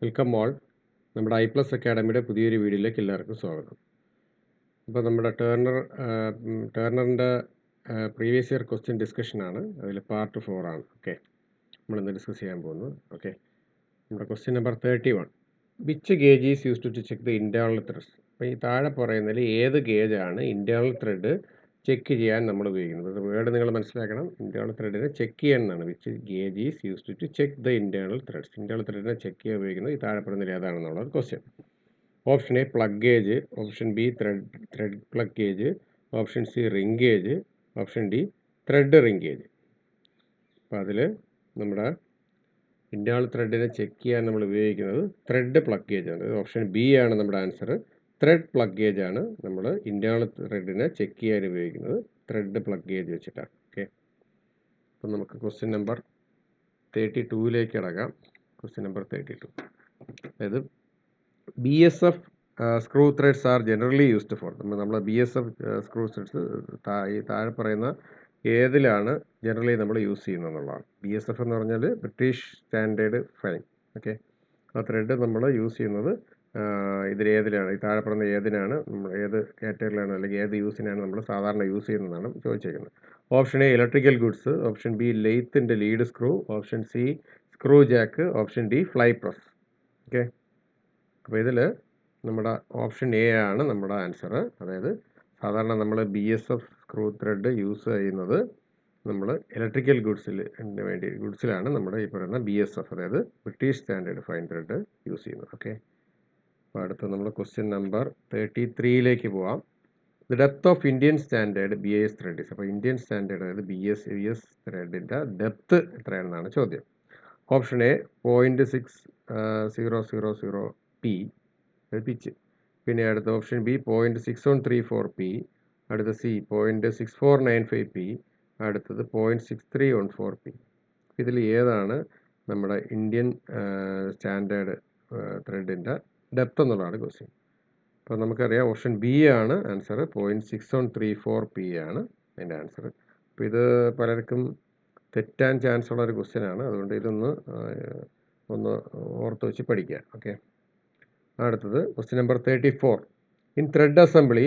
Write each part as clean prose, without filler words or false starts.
Welcome all. നമ്മുടെ I+ അക്കാഡമിയുടെ പുതിയൊരു വീഡിയോയിലേക്ക് എല്ലാവർക്കും സ്വാഗതം. അപ്പോൾ നമ്മുടെ ടേർണറിൻ്റെ പ്രീവിയസ് ഇയർ ക്വസ്റ്റ്യൻ ഡിസ്കഷനാണ്. അതിൽ പാർട്ട് 4 ആണ്. ഓക്കെ, നമ്മളിന്ന് ഡിസ്കസ് ചെയ്യാൻ പോകുന്നത്. ഓക്കെ, നമ്മുടെ question number 31. Which gauge is used to check the internal threads? അപ്പോൾ ഈ താഴെ പറയുന്നതിൽ ഏത് ഗേജാണ് ഇൻറ്റേർണൽ ത്രെഡ് ചെക്ക് ചെയ്യാൻ നമ്മൾ ഉപയോഗിക്കുന്നത്? വേർഡ് നിങ്ങൾ മനസ്സിലാക്കണം. ഇൻറ്റേർണൽ ത്രെഡിനെ ചെക്ക് ചെയ്യാൻ എന്നാണ്. Which gauge is used to check the internal threads? Internal ത്രെഡിനെ ചെക്ക് ചെയ്യാൻ ഉപയോഗിക്കുന്നത് ഈ താഴെ പറയുന്നതിൽ ഏതാണെന്നുള്ളത് question. Option A plug gauge, option B thread plug gauge, option C ring gauge, option D thread ring gauge. അപ്പോൾ അതിൽ നമ്മുടെ ഇൻറ്റേർണൽ ത്രെഡിനെ ചെക്ക് ചെയ്യാൻ നമ്മൾ ഉപയോഗിക്കുന്നത് ത്രെഡ് പ്ലഗ് ഗേജ് ആണ്. ഓപ്ഷൻ ബി ആണ് നമ്മുടെ ആൻസർ. ത്രെഡ് പ്ലഗ് ഗേജ് ആണ് നമ്മൾ ഇൻറ്റേർണൽ ത്രെഡിനെ ചെക്ക് ചെയ്യാൻ ഉപയോഗിക്കുന്നത്. ത്രെഡ് പ്ലഗ് ഗേജ് വെച്ചിട്ടാണ്. ഓക്കെ, അപ്പം നമുക്ക് ക്വസ്റ്റ്യൻ നമ്പർ 32ലേക്ക് കിടക്കാം. ക്വസ്റ്റ്യൻ നമ്പർ 32, അതായത് BSF screw threads are generally used for. നമ്മൾ BSF സ്ക്രൂ ത്രെഡ്സ് ഈ താഴെ പറയുന്ന ഏതിലാണ് ജനറലി നമ്മൾ യൂസ് ചെയ്യുന്നത് എന്നുള്ളതാണ്. BSF എന്ന് പറഞ്ഞാൽ ബ്രിട്ടീഷ് സ്റ്റാൻഡേർഡ് ഫൈൻ. ഓക്കെ, ആ ത്രെഡ് നമ്മൾ യൂസ് ചെയ്യുന്നത് ഇതിലേതിലാണ്, ഈ താഴെ പറയുന്ന ഏതിനാണ്, നമ്മൾ ഏത് കാറ്റഗറിയിലാണ് അല്ലെങ്കിൽ ഏത് യൂസിനാണ് നമ്മൾ സാധാരണ യൂസ് ചെയ്യുന്നതാണ് ചോദിച്ചേക്കുന്നത്. Option A electrical goods, option B ലെയ്ത്തിൻ്റെ lead screw, option C screw jack, option D fly press. Okay, അപ്പോൾ ഇതിൽ നമ്മുടെ ഓപ്ഷൻ എ ആണ് നമ്മുടെ ആൻസർ. അതായത് സാധാരണ നമ്മൾ BSF സ്ക്രൂ ത്രെഡ് യൂസ് ചെയ്യുന്നത് നമ്മൾ ഇലക്ട്രിക്കൽ ഗുഡ്സിലാണ് നമ്മുടെ ഈ പറയുന്ന BSF, അതായത് British standard fine thread use ചെയ്യുന്നത്. ഓക്കെ, അപ്പോൾ അടുത്ത നമ്മൾ ക്വസ്റ്റ്യൻ നമ്പർ 33ലേക്ക് പോവാം. The depth of Indian standard BIS thread. അപ്പോൾ ഇന്ത്യൻ സ്റ്റാൻഡേർഡ് അതായത് BS ത്രെഡിൻ്റെ ഡെപ്ത് എത്രയാണെന്നാണ് ചോദ്യം. Option A 0.6000 P, pitch. പിന്നെ അടുത്ത ഓപ്ഷൻ ബി 0.6134 P, അടുത്ത സി 0.6495 P, അടുത്തത് 0.6314 P. ഇതിൽ ഏതാണ് നമ്മുടെ ഇന്ത്യൻ സ്റ്റാൻഡേർഡ് ത്രെഡിൻ്റെ ഡെപ്ത് എന്നുള്ളതാണ് ക്വസ്റ്റ്യൻ. അപ്പോൾ നമുക്കറിയാം ഓപ്ഷൻ ബി ആണ് ആൻസർ. 0.6134 P ആണ് അതിൻ്റെ ആൻസർ. അപ്പോൾ ഇത് പലർക്കും തെറ്റാൻ ചാൻസ് ഉള്ള ഒരു ക്വസ്റ്റ്യൻ ആണ്. അതുകൊണ്ട് ഇതൊന്ന് ഓർത്ത് വെച്ച് പഠിക്കുക. ഓക്കെ, അടുത്തത് question number 34. In thread assembly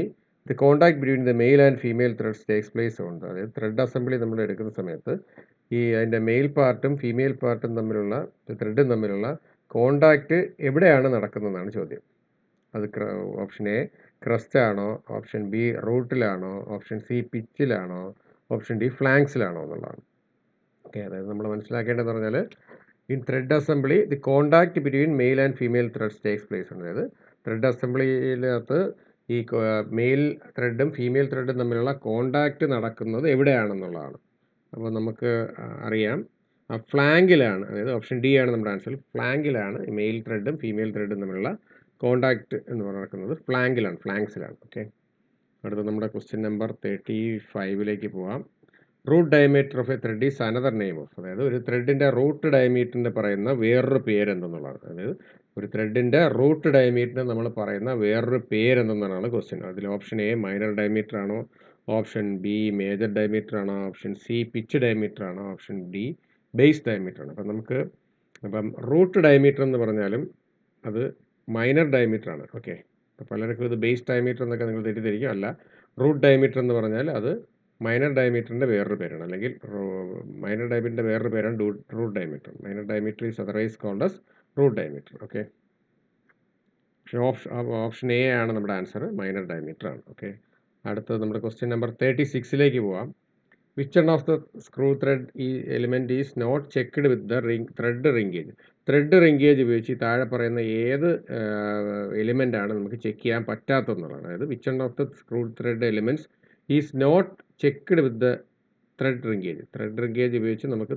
the contact between the male and female threads takes place ഉണ്ട്. അതായത് ത്രെഡ് അസംബ്ലി നമ്മൾ എടുക്കുന്ന സമയത്ത് ഈ അതിൻ്റെ മെയിൽ പാർട്ടും ഫീമെയിൽ പാർട്ടും തമ്മിലുള്ള ത്രെഡും തമ്മിലുള്ള കോണ്ടാക്റ്റ് എവിടെയാണ് നടക്കുന്നതെന്നാണ് ചോദ്യം. അത് ഓപ്ഷൻ എ ക്രസ്റ്റ് ആണോ, ഓപ്ഷൻ ബി റൂട്ടിലാണോ, ഓപ്ഷൻ സി പിച്ചിലാണോ, ഓപ്ഷൻ ഡി ഫ്ലാങ്സിലാണോ എന്നുള്ളതാണ്. ഓക്കെ, അതായത് നമ്മൾ മനസ്സിലാക്കേണ്ടതെന്ന് പറഞ്ഞാൽ in thread assembly the contact between male and female threads takes place. അതായത് ത്രെഡ് അസംബ്ലിയിലകത്ത് ഈ മെയിൽ ത്രെഡും ഫീമെയിൽ ത്രെഡും തമ്മിലുള്ള കോണ്ടാക്റ്റ് നടക്കുന്നത് എവിടെയാണെന്നുള്ളതാണ്. അപ്പോൾ നമുക്ക് അറിയാം ഫ്ലാങ്കിലാണ്, അതായത് ഓപ്ഷൻ ഡി ആണ് നമ്മുടെ ആൻസർ. ഫ്ലാങ്കിലാണ് മെയിൽ ത്രെഡും ഫീമെയിൽ ത്രെഡും തമ്മിലുള്ള കോണ്ടാക്റ്റ് എന്ന് നടക്കുന്നത് ഫ്ലാങ്കിലാണ്, ഫ്ലാങ്സിലാണ്. ഓക്കെ, അടുത്ത നമ്മുടെ ക്വസ്റ്റ്യൻ നമ്പർ 35ലേക്ക് പോവാം. Root diameter of a thread is another name of. അതായത് ഒരു ത്രെഡിൻ്റെ റൂട്ട് ഡയമീറ്ററിന് പറയുന്ന വേറൊരു പേരെന്തെന്നുള്ളതാണ്. അതായത് ഒരു ത്രെഡിൻ്റെ റൂട്ട് ഡയമീറ്ററിന് നമ്മൾ പറയുന്ന വേറൊരു പേരെന്തെന്നാണ് ക്വസ്റ്റ്യൻ. അതിൽ ഓപ്ഷൻ എ മൈനർ ഡയമീറ്റർ ആണോ, ഓപ്ഷൻ ബി മേജർ ഡയമീറ്റർ ആണോ, ഓപ്ഷൻ സി പിച്ച് ഡയമീറ്റർ ആണോ, ഓപ്ഷൻ ഡി ബേസ് ഡയമീറ്റർ ആണ്. അപ്പം റൂട്ട് ഡയമീറ്റർ എന്ന് പറഞ്ഞാലും അത് മൈനർ ഡയമീറ്റർ ആണ്. ഓക്കെ, അപ്പോൾ പലർക്കും ഇത് ബേസ് ഡയമീറ്റർ എന്നൊക്കെ നിങ്ങൾ തെറ്റിദ്ധരിക്കും. അല്ല, റൂട്ട് ഡയമീറ്റർ എന്ന് പറഞ്ഞാൽ അത് മൈനർ ഡയമീറ്ററിൻ്റെ വേറൊരു പേരാണ്, അല്ലെങ്കിൽ മൈനർ ഡയമീറ്ററിൻ്റെ വേറൊരു പേരാണ് root diameter. Minor diameter is otherwise called as root diameter. Okay, option A ആണ് നമ്മുടെ ആൻസർ, മൈനർ ഡയമീറ്റർ ആണ്. ഓക്കെ, അടുത്തത് നമ്മുടെ ക്വസ്റ്റ്യൻ നമ്പർ 36ലേക്ക് പോവാം. Which one of the screw thread ഈ element is not checked with the thread ring gauge. Thread ring gauge ഉപയോഗിച്ച് താഴെ പറയുന്ന ഏത് എലിമെൻ്റ് ആണ് നമുക്ക് ചെക്ക് ചെയ്യാൻ പറ്റാത്തതെന്നുള്ളതാണ്. അതായത് which one of the screw thread elements is not checked with the thread ring gauge. Thread ring gauge ഉപയോഗിച്ച് നമുക്ക്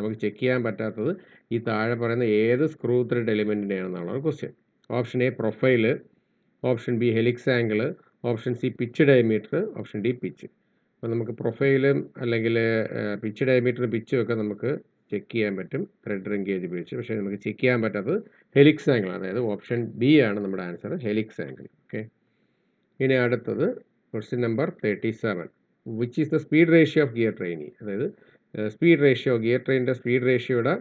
നമുക്ക് ചെക്ക് ചെയ്യാൻ പറ്റാത്തത് ഈ താഴെ പറയുന്ന ഏത് സ്ക്രൂ ത്രെഡ് എലിമെൻറ്റിൻ്റെയാണെന്നുള്ളതാണ് question. Option A profile, option B helix angle, option C pitch diameter, option D pitch. അപ്പോൾ നമുക്ക് പ്രൊഫൈലും അല്ലെങ്കിൽ പിച്ച് ഡയമീറ്ററും പിച്ചും ഒക്കെ നമുക്ക് ചെക്ക് ചെയ്യാൻ പറ്റും ത്രെഡ് റിംഗേജ് ഉപയോഗിച്ച്. പക്ഷേ നമുക്ക് ചെക്ക് ചെയ്യാൻ പറ്റാത്തത് ഹെലിക്സ് ആംഗിൾ, അതായത് ഓപ്ഷൻ ബി ആണ് നമ്മുടെ ആൻസർ, ഹെലിക്സ് ആംഗിൾ. ഓക്കെ, ഇനി അടുത്തത് question number 37. Which is the speed ratio of gear trainee. അതായത് സ്പീഡ് റേഷ്യോ, ഗിയർ ട്രെയിനിൻ്റെ സ്പീഡ് റേഷ്യോയുടെ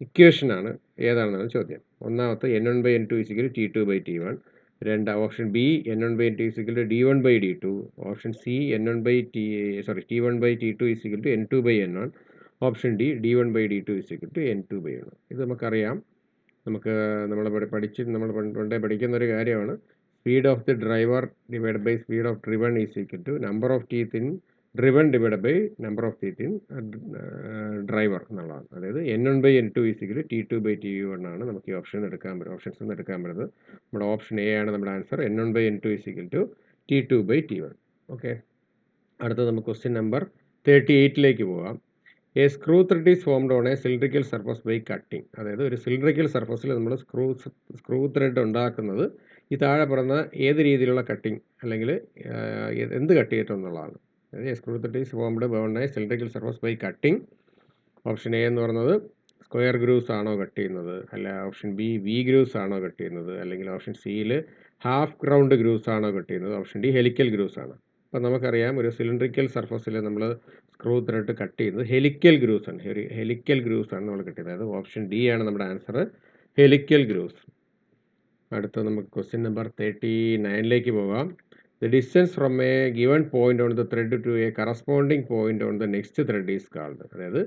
ഇക്വേഷനാണ് ഏതാണെന്നാണ് ചോദ്യം. ഒന്നാമത്തെ N1/N2 = T2/T1. Option B N1/N2 = D1/D2. Option C T1/T2 = N2/N1. Option D D1/D2 = N2/N1. ഇത് നമുക്കറിയാം. നമ്മൾ പണ്ടേ പഠിക്കുന്ന ഒരു കാര്യമാണ്. Speed of the driver divide by speed of driven number of teeth in driven divide by number of teeth in driver എന്നുള്ളതാണ്. അതായത് N1/N2 = T2/T1 ആണ് നമുക്ക് ഈ ഓപ്ഷൻസ് എടുക്കാൻ പറ്റുന്നത്. നമ്മുടെ ഓപ്ഷൻ എ ആണ് നമ്മുടെ ആൻസർ. N1/N2 = T2/T1. ഓക്കെ, അടുത്തത് നമുക്ക് ക്വസ്റ്റ്യൻ നമ്പർ 38ലേക്ക് പോകാം. A screw thread is formed on a cylindrical surface by cutting. അതായത് ഒരു സിലിണ്ടറിക്കൽ സർഫസിൽ നമ്മൾ സ്ക്രൂ ത്രെഡ് ഉണ്ടാക്കുന്നത് ഈ താഴെ പറയുന്ന ഏത് രീതിയിലുള്ള കട്ടിങ് അല്ലെങ്കിൽ എന്ത് കട്ട് ചെയ്തിട്ടും എന്നുള്ളതാണ്. അതായത് screw thread is formed on a cylindrical surface by cutting. Option A എന്ന് പറയുന്നത് സ്ക്വയർ ഗ്രൂവ്സ് ആണോ കട്ട് ചെയ്യുന്നത്, അല്ല ഓപ്ഷൻ ബി വി ഗ്രൂവ്സ് ആണോ കട്ട് ചെയ്യുന്നത്, അല്ലെങ്കിൽ ഓപ്ഷൻ സിയിൽ ഹാഫ് റൗണ്ട് ഗ്രൂവ്സ് ആണോ കട്ട് ചെയ്യുന്നത്, ഓപ്ഷൻ ഡി ഹെലിക്കൽ ഗ്രൂവ്സ് ആണ്. അപ്പോൾ നമുക്കറിയാം ഒരു സിലിണ്ടറിക്കൽ സർഫസിൽ നമ്മൾ സ്ക്രൂ ത്രെഡ് കട്ട് ചെയ്യുന്നത് ഹെലിക്കൽ ഗ്രൂവ്സ് ആണ്. നമ്മൾ കട്ട് ചെയ്യുന്നത്. അതായത് ഓപ്ഷൻ ഡി ആണ് നമ്മുടെ ആൻസർ, ഹെലിക്കൽ ഗ്രൂവ്സ്. അടുത്ത നമുക്ക് ക്വസ്റ്റ്യൻ നമ്പർ 39ലേക്ക് പോകാം. The distance from a given point on the thread to a corresponding point on the next thread is called. അതായത്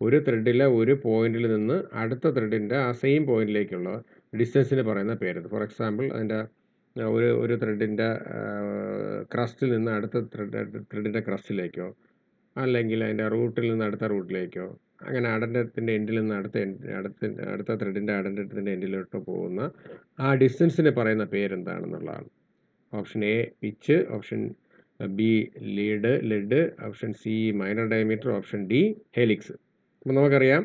ഒരു ത്രെഡിലെ ഒരു പോയിന്റിൽ നിന്ന് അടുത്ത ത്രെഡിൻ്റെ ആ സെയിം പോയിന്റിലേക്കുള്ള ഡിസ്റ്റൻസിന് പറയുന്ന പേര്. ഫോർ എക്സാമ്പിൾ അതിൻ്റെ ഒരു ത്രെഡിൻ്റെ ക്രസ്റ്റിൽ നിന്ന് അടുത്ത ത്രെഡിൻ്റെ ക്രസ്റ്റിലേക്കോ, അല്ലെങ്കിൽ അതിൻ്റെ റൂട്ടിൽ നിന്ന് അടുത്ത റൂട്ടിലേക്കോ, അങ്ങനെ അഡൻഡത്തിൻ്റെ എൻഡിൽ നിന്ന് അടുത്ത ത്രെഡിൻ്റെ അഡൻഡത്തിൻ്റെ എൻഡിലോട്ട് പോകുന്ന ആ ഡിസ്റ്റൻസിന് പറയുന്ന പേരെന്താണെന്നുള്ളതാണ്. Option A pitch, option B lead, option C minor diameter, option D helix. അപ്പോൾ നമുക്കറിയാം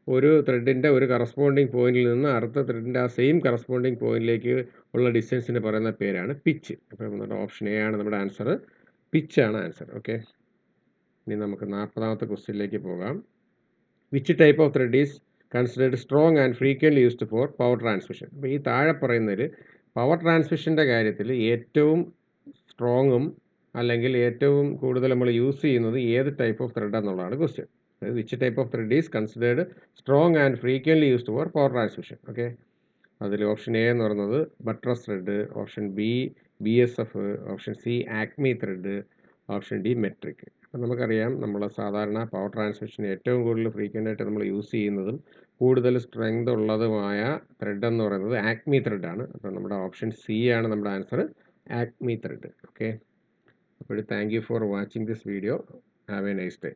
ഒരു ത്രെഡിൻ്റെ ഒരു കറസ്പോണ്ടിങ് പോയിന്റിൽ നിന്ന് അടുത്ത ത്രെഡിൻ്റെ ആ സെയിം കറസ്പോണ്ടിങ് പോയിന്റിലേക്ക് ഉള്ള ഡിസ്റ്റൻസിന് പറയുന്ന പേരാണ് പിച്ച്. അപ്പോൾ നമ്മുടെ ഓപ്ഷൻ എ ആണ് നമ്മുടെ ആൻസർ, പിച്ചാണ് ആൻസർ. ഓക്കെ, ഇനി നമുക്ക് 40ാമത്തെ ക്വസ്റ്റ്യനിലേക്ക് പോകാം. Which type of thread is considered strong and frequently used for power transmission. അപ്പോൾ ഈ താഴെ പറയുന്നതിൽ പവർ ട്രാൻസ്മിഷൻ്റെ കാര്യത്തിൽ ഏറ്റവും സ്ട്രോങ്ങും അല്ലെങ്കിൽ ഏറ്റവും കൂടുതൽ നമ്മൾ യൂസ് ചെയ്യുന്നത് ഏത് ടൈപ്പ് ഓഫ് ത്രെഡ് എന്നുള്ളതാണ് ക്വസ്റ്റ്യൻ. അതായത് which type of thread is considered strong and frequently used for power transmission. Okay, അതിൽ ഓപ്ഷൻ എ എന്ന് പറയുന്നത് buttress thread, option B BSF, option C Acme thread, option D metric. അപ്പം നമുക്കറിയാം നമ്മൾ സാധാരണ power transmission ഏറ്റവും കൂടുതൽ ഫ്രീക്വൻ്റ് ആയിട്ട് നമ്മൾ യൂസ് ചെയ്യുന്നതും കൂടുതൽ സ്ട്രെങ്ത് ഉള്ളതുമായ ത്രെഡ് എന്ന് പറയുന്നത് ആക്മി ത്രെഡാണ്. അപ്പോൾ നമ്മുടെ ഓപ്ഷൻ സി ആണ് നമ്മുടെ ആൻസർ, ആക്മി ത്രെഡ്. ഓക്കെ, അപ്പോൾ thank you for watching this video. Have A nice day.